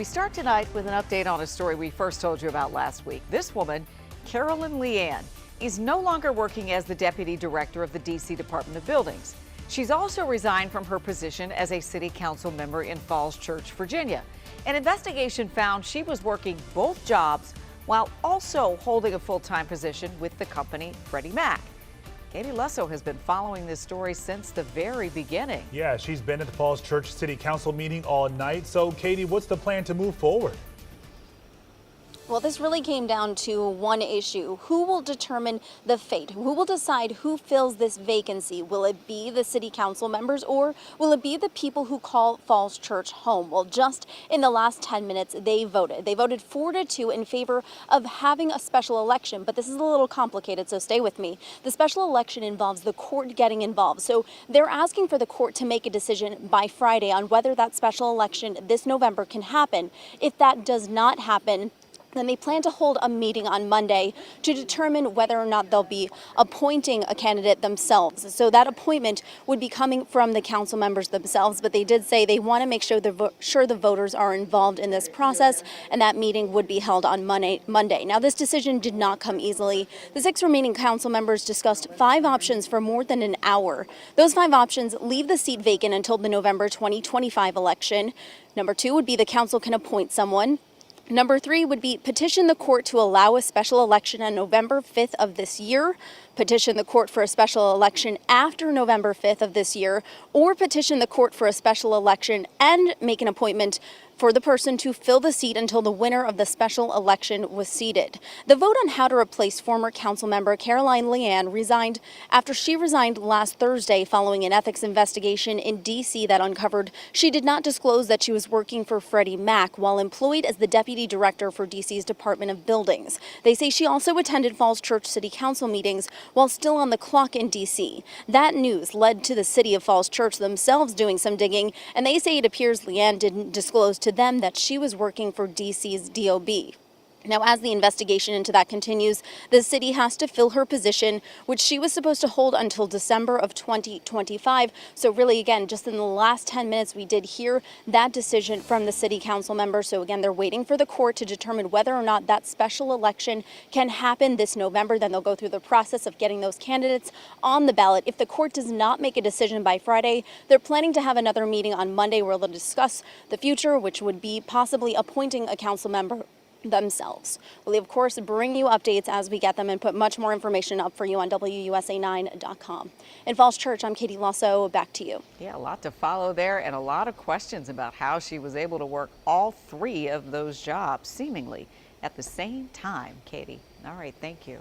We start tonight with an update on a story we first told you about last week. This woman, Carolyn Lian, is no longer working as the deputy director of the D.C. Department of Buildings. She's also resigned from her position as a city council member in Falls Church, Virginia. An investigation found she was working both jobs while also holding a full-time position with the company Freddie Mac. Katie Lusso has been following this story since the very beginning. Yeah, she's been at the Falls Church City Council meeting all night. So, Katie, what's the plan to move forward? Well, this really came down to one issue. Who will determine the fate? Who will decide who fills this vacancy? Will it be the city council members, or will it be the people who call Falls Church home? Well, just in the last 10 minutes, they voted. They voted 4-2 in favor of having a special election, but this is a little complicated, so stay with me. The special election involves the court getting involved, so they're asking for the court to make a decision by Friday on whether that special election this November can happen. If that does not happen, then they plan to hold a meeting on Monday to determine whether or not they'll be appointing a candidate themselves. So that appointment would be coming from the council members themselves, but they did say they want to make sure the voters are involved in this process, and that meeting would be held on Monday. Now, this decision did not come easily. The 6 remaining council members discussed 5 options for more than an hour. Those 5 options leave the seat vacant until the November 2025 election. Number 2 would be the council can appoint someone. Number 3 would be petition the court to allow a special election on November 5th of this year, petition the court for a special election after November 5th of this year, or petition the court for a special election and make an appointment for the person to fill the seat until the winner of the special election was seated. The vote on how to replace former council member Caroline Lian resigned after she resigned last Thursday following an ethics investigation in D.C. that uncovered she did not disclose that she was working for Freddie Mac while employed as the deputy director for D.C.'s Department of Buildings. They say she also attended Falls Church City Council meetings while still on the clock in D.C. That news led to the city of Falls Church themselves doing some digging, and they say it appears Lian didn't disclose to them that she was working for D.C.'s DOB. Now, as the investigation into that continues, the city has to fill her position, which she was supposed to hold until December of 2025. So really, again, just in the last 10 minutes, we did hear that decision from the city council member. So again, they're waiting for the court to determine whether or not that special election can happen this November. Then they'll go through the process of getting those candidates on the ballot. If the court does not make a decision by Friday, they're planning to have another meeting on Monday where they'll discuss the future, which would be possibly appointing a council member themselves. We'll, of course, bring you updates as we get them and put much more information up for you on WUSA9.com. In Falls Church, I'm Katie Lusso. Back to you. Yeah, a lot to follow there and a lot of questions about how she was able to work all 3 of those jobs seemingly at the same time, Katie. All right, thank you.